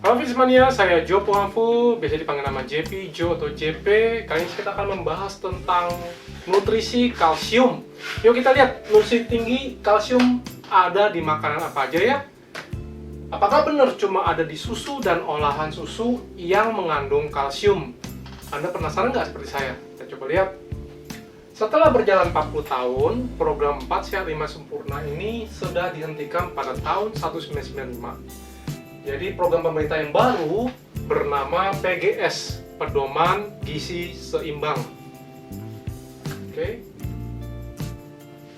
Halo Fismania, saya Jo Puhamfu, biasa dipanggil nama JP, Jo atau JP. Kali ini kita akan membahas tentang nutrisi kalsium. Yuk kita lihat, nutrisi tinggi kalsium ada di makanan apa aja ya? Apakah benar cuma ada di susu dan olahan susu yang mengandung kalsium? Anda penasaran nggak seperti saya? Kita coba lihat. Setelah berjalan 40 tahun, program 4 Sehat 5 Sempurna ini sudah dihentikan pada tahun 1995. Jadi program pemerintah yang baru bernama PGS, Pedoman Gizi Seimbang. Oke.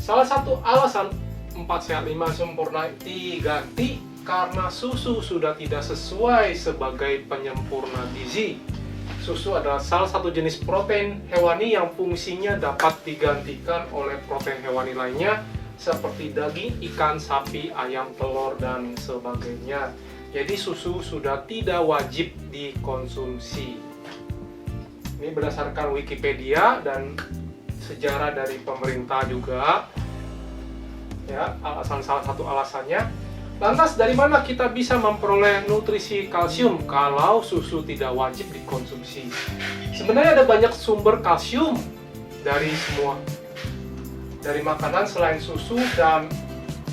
Salah satu alasan 4 Sehat 5 Sempurna diganti karena susu sudah tidak sesuai sebagai penyempurna gizi. Susu adalah salah satu jenis protein hewani yang fungsinya dapat digantikan oleh protein hewani lainnya seperti daging, ikan, sapi, ayam, telur, dan sebagainya. Jadi susu sudah tidak wajib dikonsumsi. Ini berdasarkan Wikipedia dan sejarah dari pemerintah juga. Ya, salah satu alasannya. Lantas dari mana kita bisa memperoleh nutrisi kalsium kalau susu tidak wajib dikonsumsi? Sebenarnya ada banyak sumber kalsium dari makanan selain susu dan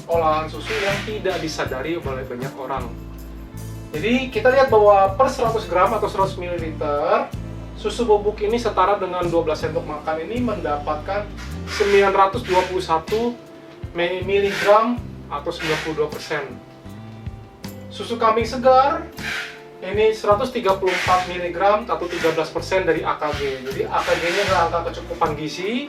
olahan susu yang tidak disadari oleh banyak orang. Jadi kita lihat bahwa per 100 gram atau 100 ml susu bubuk ini setara dengan 12 sendok makan ini mendapatkan 921 mg atau 92%. Susu kambing segar ini 134 mg atau 13% dari AKG. Jadi AKG-nya adalah angka kecukupan gizi,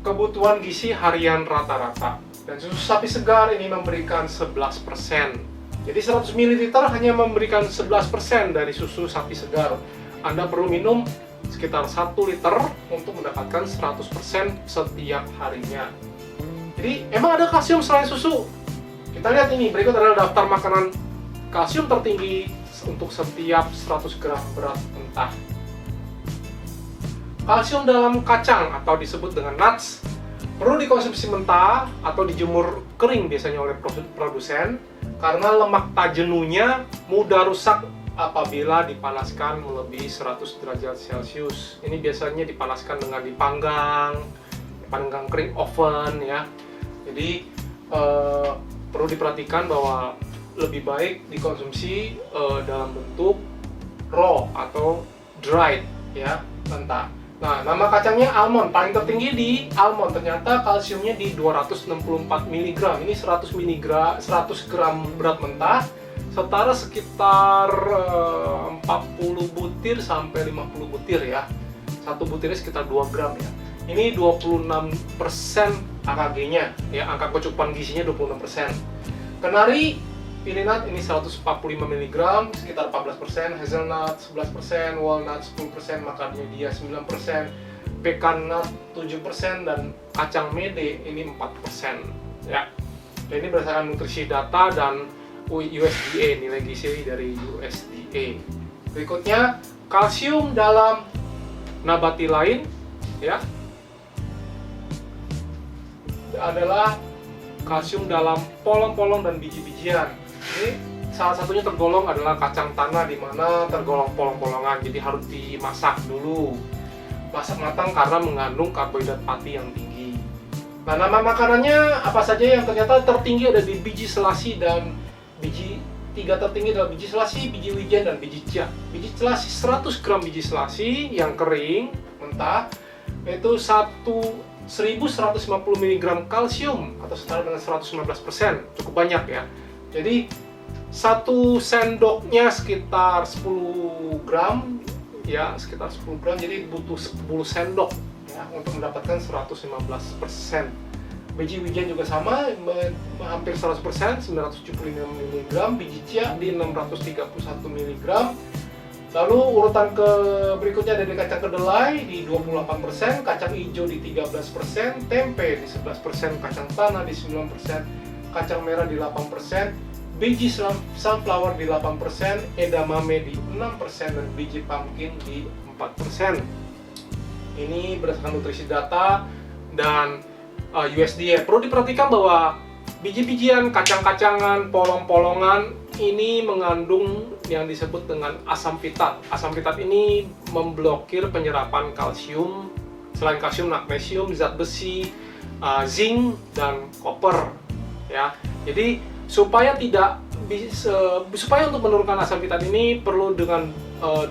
kebutuhan gizi harian rata-rata. Dan susu sapi segar ini memberikan 11%. Jadi 100 ml hanya memberikan 11% dari susu sapi segar. Anda perlu minum sekitar 1 liter untuk mendapatkan 100% setiap harinya. Jadi emang ada kalsium selain susu? Kita lihat ini, berikut adalah daftar makanan kalsium tertinggi untuk setiap 100 gram berat mentah. Kalsium dalam kacang atau disebut dengan nuts perlu dikonsumsi mentah atau dijemur kering biasanya oleh produsen karena lemak tak jenuhnya mudah rusak apabila dipanaskan melebihi 100 derajat Celcius. Ini biasanya dipanaskan dengan dipanggang kering oven ya. Jadi perlu diperhatikan bahwa lebih baik dikonsumsi dalam bentuk raw atau dried ya, mentah. Nah, nama kacangnya almond, paling tertinggi di almond. Ternyata kalsiumnya di 264 mg. Ini 100 gram berat mentah, setara sekitar 40 butir sampai 50 butir ya. Satu butirnya sekitar 2 gram ya. Ini 26% AKG-nya, ya, angka kecukupan gizinya 26%. Kenari peanut ini 145 mg, sekitar 14%, hazelnut 11%, walnut 10%, macadamia 9%, pecan nut 7%, dan kacang mede ini 4%. Ya. Dan ini berdasarkan nutrisi data dan USDA, nilai gizi dari USDA. Berikutnya, kalsium dalam nabati lain, ya, adalah kalsium dalam polong-polong dan biji-bijian. Ini salah satunya tergolong adalah kacang tanah, di mana tergolong polong-polongan, jadi harus dimasak dulu. Masak matang karena mengandung karbohidrat pati yang tinggi. Nah, nama makanannya apa saja yang ternyata tertinggi ada di biji selasi dan biji tiga tertinggi adalah biji selasi, biji wijen, dan biji chia. Biji selasi 100 gram biji selasi yang kering mentah itu 1150 mg kalsium atau setara dengan 119%, cukup banyak ya. Jadi satu sendoknya sekitar 10 gram ya, sekitar 10 gram, jadi butuh 10 sendok ya untuk mendapatkan 115%. Biji wijen juga sama, hampir 100%, 975 mg, biji chia di 631 mg. Lalu urutan berikutnya ada di kacang kedelai di 28%, kacang hijau di 13%, tempe di 11%, kacang tanah di 9%, kacang merah di 8%, biji sunflower di 8%, edamame di 6%, dan biji pumpkin di 4%. Ini berdasarkan nutrisi data dan USDA. Perlu diperhatikan bahwa biji-bijian, kacang-kacangan, polong-polongan ini mengandung yang disebut dengan asam pitat. Asam pitat ini memblokir penyerapan kalsium, selain kalsium, magnesium, zat besi, zinc, dan koper. Ya, jadi supaya untuk menurunkan asam pitat ini perlu dengan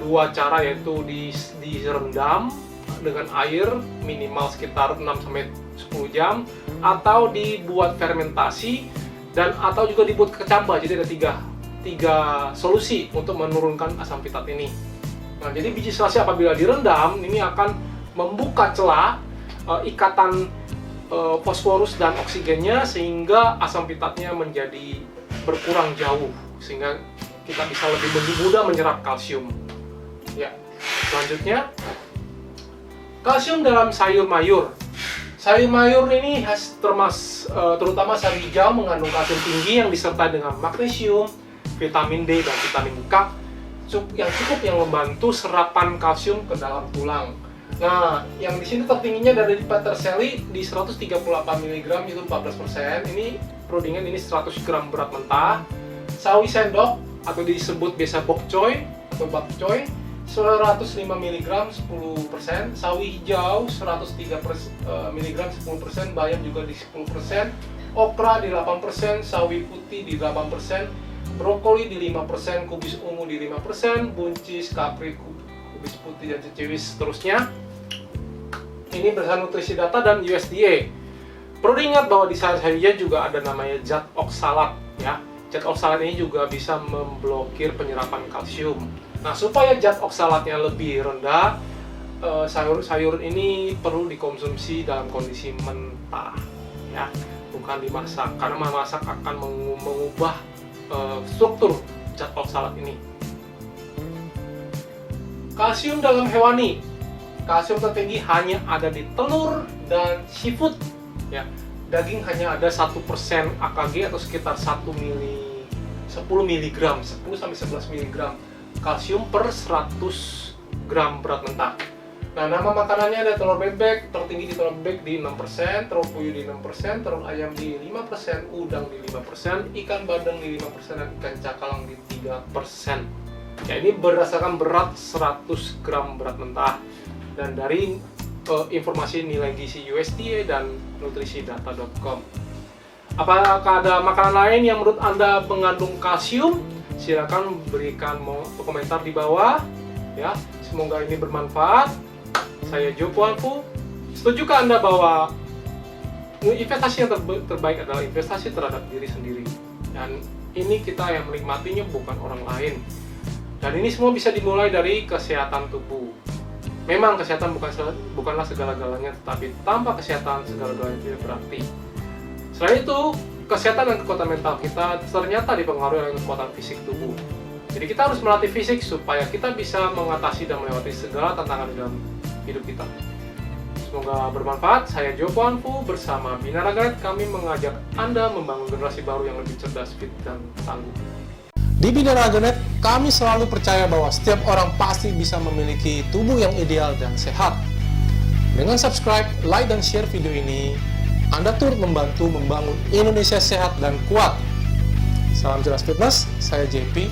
dua cara, yaitu direndam dengan air minimal sekitar 6-10 jam, atau dibuat fermentasi, dan atau juga dibuat kecambah. Jadi ada tiga solusi untuk menurunkan asam pitat ini. Nah, jadi biji selasi apabila direndam ini akan membuka celah ikatan fosforus dan oksigennya, sehingga asam pitatnya menjadi berkurang jauh, sehingga kita bisa lebih mudah menyerap kalsium. Ya, selanjutnya kalsium dalam sayur mayur. Sayur mayur ini terutama sayur hijau mengandung kalsium tinggi yang disertai dengan magnesium, vitamin D, dan vitamin K yang membantu serapan kalsium ke dalam tulang. Nah, yang di sini tertingginya dari peterselli di 138 mg itu 14%. Ini perlu diingat, ini 100 gram berat mentah. Sawi sendok atau disebut biasa bok choy atau bak choy 105 mg 10%, sawi hijau 103 mg 10%, bayam juga di 10%, okra di 8%, sawi putih di 8%, brokoli di 5%, kubis ungu di 5%, buncis, kapri, kubis putih, dan ceciwis seterusnya. Ini berdasarkan nutrisi data dan USDA. Perlu diingat bahwa di sayur hijau juga ada namanya zat oksalat, ya. Zat oksalat ini juga bisa memblokir penyerapan kalsium. Nah, supaya zat oksalatnya lebih rendah, sayur-sayur ini perlu dikonsumsi dalam kondisi mentah, ya, bukan dimasak, karena memasak akan mengubah struktur zat oksalat ini. Kalsium dalam hewani. Kalsium tertinggi hanya ada di telur dan seafood, ya. Daging hanya ada 1% AKG atau sekitar 10 mg, 10-11 mg kalsium per 100 gram berat mentah. Nah, nama makanannya ada telur bebek, tertinggi di telur bebek di 6%, telur puyuh di 6%, telur ayam di 5%, udang di 5%, ikan bandeng di 5%, dan ikan cakalang di 3%. Ya, ini berdasarkan berat 100 gram berat mentah. Dan dari informasi nilai gizi USDA dan nutrisidata.com. Apakah ada makanan lain yang menurut Anda mengandung kalsium? Silakan berikan komentar di bawah, ya. Semoga ini bermanfaat. Saya Jo Puanfu. Setujukah Anda bahwa investasi yang terbaik adalah investasi terhadap diri sendiri, dan ini kita yang menikmatinya, bukan orang lain. Dan ini semua bisa dimulai dari kesehatan tubuh. Memang kesehatan bukanlah segala-galanya, tetapi tanpa kesehatan segala-galanya tidak berarti. Selain itu, kesehatan dan kekuatan mental kita ternyata dipengaruhi oleh kekuatan fisik tubuh. Jadi kita harus melatih fisik supaya kita bisa mengatasi dan melewati segala tantangan dalam hidup kita. Semoga bermanfaat. Saya Jo Puanfu bersama Binaraganet. Kami mengajak Anda membangun generasi baru yang lebih cerdas, fit, dan tangguh. Di Binaraganet, kami selalu percaya bahwa setiap orang pasti bisa memiliki tubuh yang ideal dan sehat. Dengan subscribe, like, dan share video ini, Anda turut membantu membangun Indonesia sehat dan kuat. Salam jelas fitness, saya JP.